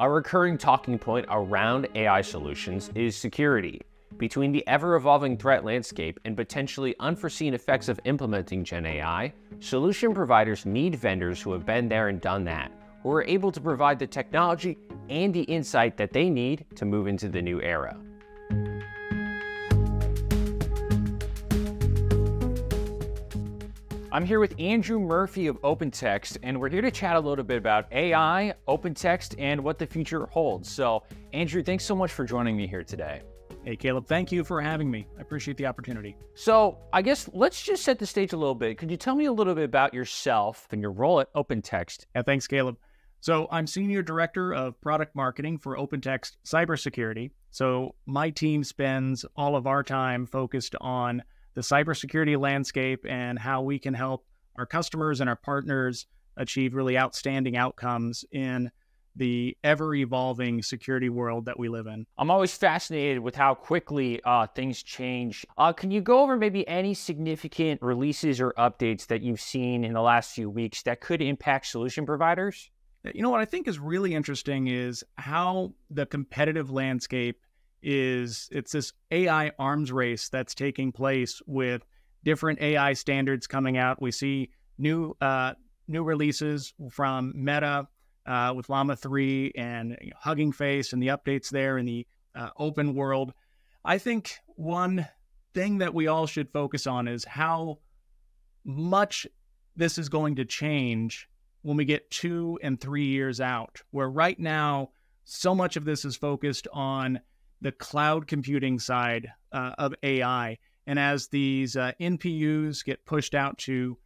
A recurring talking point around AI solutions is security. Between the ever-evolving threat landscape and potentially unforeseen effects of implementing Gen AI, solution providers need vendors who have been there and done that, who are able to provide the technology and the insight that they need to move into the new era. I'm here with Andrew Murphy of OpenText, and we're here to chat a little bit about AI, OpenText, and what the future holds. So, Andrew, thanks so much for joining me here today. Hey, Caleb, thank you for having me. I appreciate the opportunity. So, I guess let's just set the stage a little bit. Could you tell me a little bit about yourself and your role at OpenText? Yeah, thanks, Caleb. So, I'm Senior Director of Product Marketing for OpenText Cybersecurity. So, my team spends all of our time focused on the cybersecurity landscape and how we can help our customers and our partners achieve really outstanding outcomes in the ever-evolving security world that we live in. I'm always fascinated with how quickly things change. Can you go over maybe any significant releases or updates that you've seen in the last few weeks that could impact solution providers? You know, what I think is really interesting is how the competitive landscape it's this AI arms race that's taking place with different AI standards coming out. We see new releases from Meta with Llama 3 and Hugging Face and the updates there in the open world. I think one thing that we all should focus on is how much this is going to change when we get 2 and 3 years out, where right now so much of this is focused on the cloud computing side of AI. And as these NPUs get pushed out to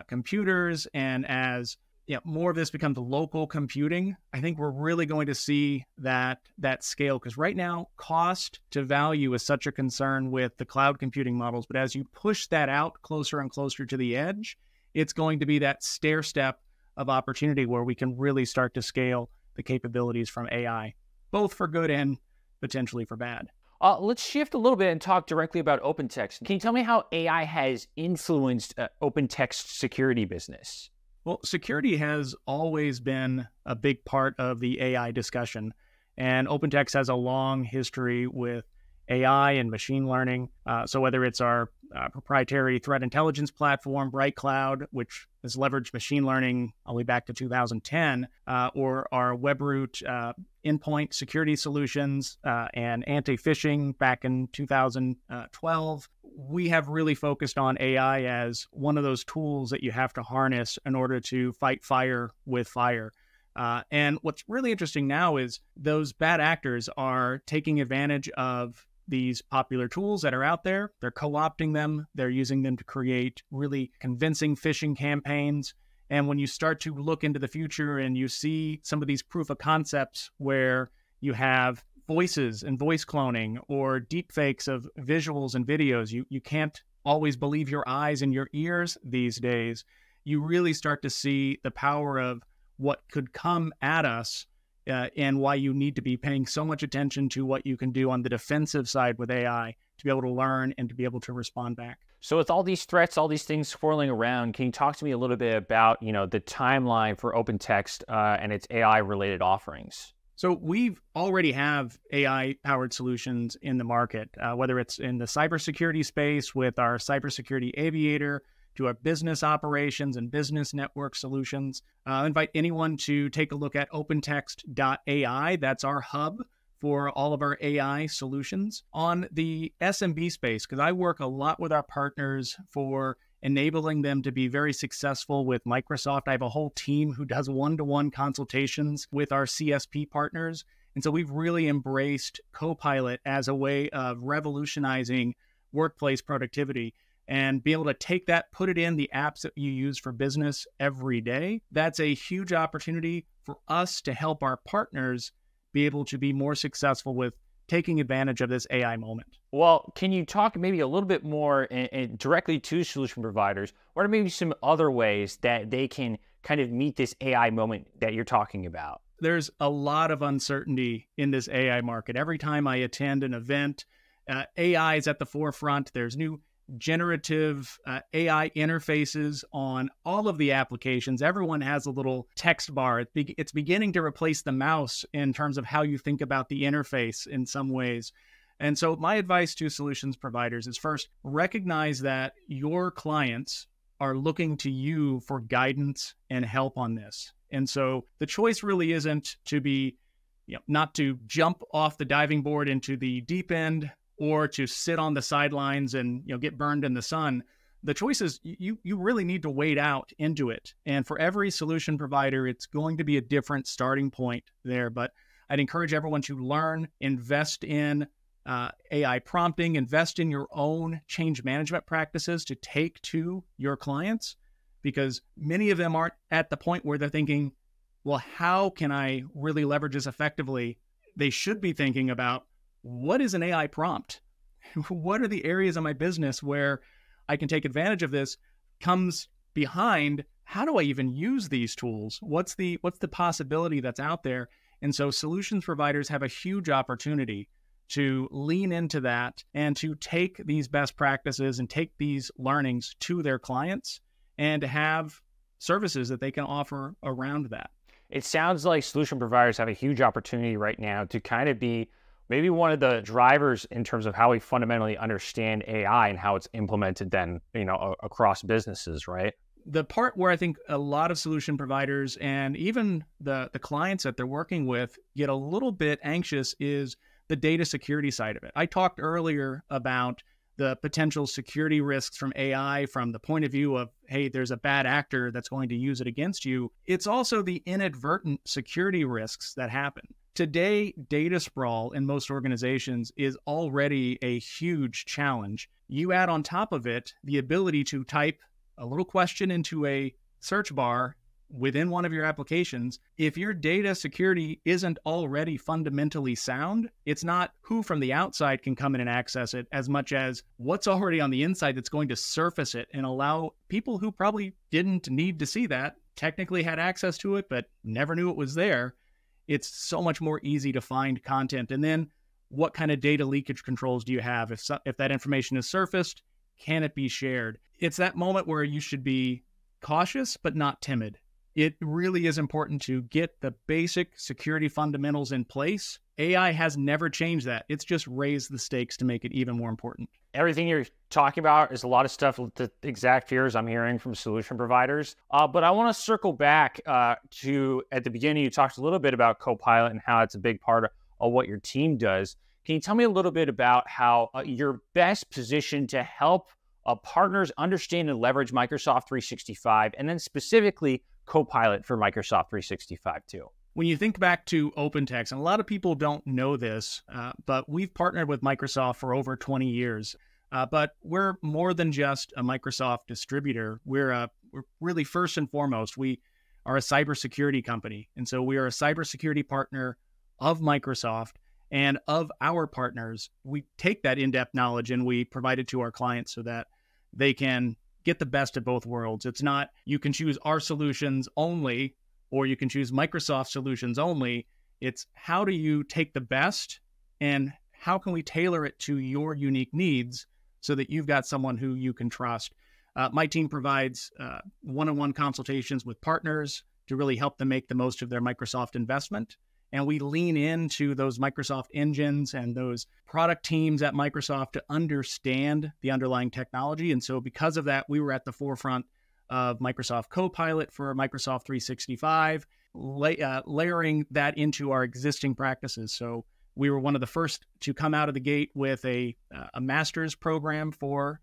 computers and as more of this becomes local computing, I think we're really going to see that scale. Because right now, cost to value is such a concern with the cloud computing models. But as you push that out closer and closer to the edge, it's going to be that stair step of opportunity where we can really start to scale the capabilities from AI, both for good and potentially for bad. Let's shift a little bit and talk directly about OpenText. Can you tell me how AI has influenced OpenText's security business? Well, security has always been a big part of the AI discussion, and OpenText has a long history with AI and machine learning. So whether it's our proprietary threat intelligence platform, Bright Cloud, which has leveraged machine learning all the way back to 2010, or our WebRoot endpoint security solutions and anti-phishing back in 2012, we have really focused on AI as one of those tools that you have to harness in order to fight fire with fire. And what's really interesting now is those bad actors are taking advantage of these popular tools that are out there. They're co-opting them. They're using them to create really convincing phishing campaigns. And when you start to look into the future and you see some of these proof of concepts where you have voices and voice cloning or deep fakes of visuals and videos, you can't always believe your eyes and your ears these days. You really start to see the power of what could come at us and why you need to be paying so much attention to what you can do on the defensive side with AI to be able to learn and to be able to respond back. So with all these threats, all these things swirling around, can you talk to me a little bit about, the timeline for OpenText and its AI-related offerings? So we've already have AI-powered solutions in the market, whether it's in the cybersecurity space with our Cybersecurity Aviator, to our business operations and business network solutions. I invite anyone to take a look at opentext.ai. That's our hub for all of our AI solutions. On the SMB space, because I work a lot with our partners for enabling them to be very successful with Microsoft. I have a whole team who does one-to-one consultations with our CSP partners. And so we've really embraced Copilot as a way of revolutionizing workplace productivity and be able to take that, put it in the apps that you use for business every day. That's a huge opportunity for us to help our partners be able to be more successful with taking advantage of this AI moment. Well, can you talk maybe a little bit more and directly to solution providers? What are maybe some other ways that they can kind of meet this AI moment that you're talking about? There's a lot of uncertainty in this AI market. Every time I attend an event, AI is at the forefront. There's new generative AI interfaces on all of the applications. Everyone has a little text bar. It's beginning to replace the mouse in terms of how you think about the interface in some ways. And so my advice to solutions providers is, first, recognize that your clients are looking to you for guidance and help on this. And so the choice really isn't to be, not to jump off the diving board into the deep end or to sit on the sidelines and get burned in the sun. The choice is you really need to wade out into it. And for every solution provider, it's going to be a different starting point there. But I'd encourage everyone to learn, invest in AI prompting, invest in your own change management practices to take to your clients, because many of them aren't at the point where they're thinking, well, how can I really leverage this effectively? They should be thinking about, what is an AI prompt? What are the areas of my business where I can take advantage of this? Comes behind, how do I even use these tools? What's the possibility that's out there? And so solutions providers have a huge opportunity to lean into that and to take these best practices and take these learnings to their clients and to have services that they can offer around that. It sounds like solution providers have a huge opportunity right now to kind of be maybe one of the drivers in terms of how we fundamentally understand AI and how it's implemented then, across businesses, right? The part where I think a lot of solution providers and even the clients that they're working with get a little bit anxious is the data security side of it. I talked earlier about the potential security risks from AI from the point of view of, hey, there's a bad actor that's going to use it against you. It's also the inadvertent security risks that happen. Today, data sprawl in most organizations is already a huge challenge. You add on top of it the ability to type a little question into a search bar within one of your applications. If your data security isn't already fundamentally sound, it's not who from the outside can come in and access it as much as what's already on the inside that's going to surface it and allow people who probably didn't need to see that, technically had access to it, but never knew it was there. It's so much more easy to find content. And then what kind of data leakage controls do you have? If that information is surfaced, can it be shared? It's that moment where you should be cautious, but not timid. It really is important to get the basic security fundamentals in place. AI has never changed that. It's just raised the stakes to make it even more important. Everything you're talking about is a lot of stuff, the exact fears I'm hearing from solution providers. But I want to circle back to, at the beginning, you talked a little bit about Copilot and how it's a big part of what your team does. Can you tell me a little bit about how you're best positioned to help partners understand and leverage Microsoft 365, and then specifically Copilot for Microsoft 365 too? When you think back to OpenText, and a lot of people don't know this, but we've partnered with Microsoft for over 20 years. But we're more than just a Microsoft distributor. We're really, first and foremost, we are a cybersecurity company. And so we are a cybersecurity partner of Microsoft and of our partners. We take that in-depth knowledge and we provide it to our clients so that they can get the best of both worlds. It's not, you can choose our solutions only, or you can choose Microsoft solutions only. It's, how do you take the best and how can we tailor it to your unique needs so that you've got someone who you can trust? My team provides one-on-one consultations with partners to really help them make the most of their Microsoft investment. And we lean into those Microsoft engines and those product teams at Microsoft to understand the underlying technology. And so because of that, we were at the forefront of Microsoft Copilot for Microsoft 365, layering that into our existing practices. So we were one of the first to come out of the gate with a master's program for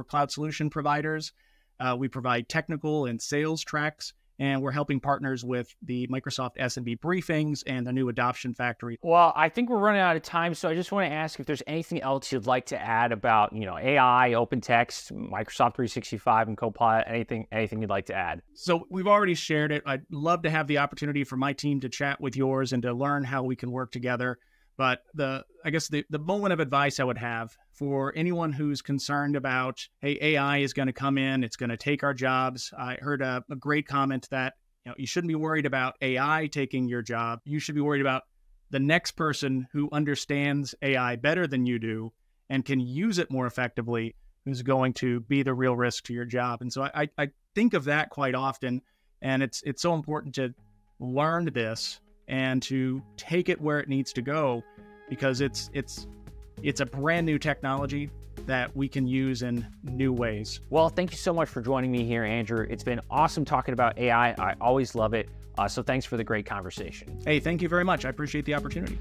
cloud solution providers. We provide technical and sales tracks, and we're helping partners with the Microsoft SMB briefings and the new adoption factory. Well, I think we're running out of time, so I just want to ask if there's anything else you'd like to add about, AI, OpenText, Microsoft 365, and Copilot. Anything you'd like to add? So we've already shared it. I'd love to have the opportunity for my team to chat with yours and to learn how we can work together. But I guess the moment of advice I would have for anyone who's concerned about, hey, AI is going to come in, it's going to take our jobs. I heard a great comment that you shouldn't be worried about AI taking your job. You should be worried about the next person who understands AI better than you do and can use it more effectively who's going to be the real risk to your job. And so I think of that quite often, and it's so important to learn this and to take it where it needs to go, because it's a brand new technology that we can use in new ways. Well, thank you so much for joining me here, Andrew. It's been awesome talking about AI. I always love it. So thanks for the great conversation. Hey, thank you very much. I appreciate the opportunity.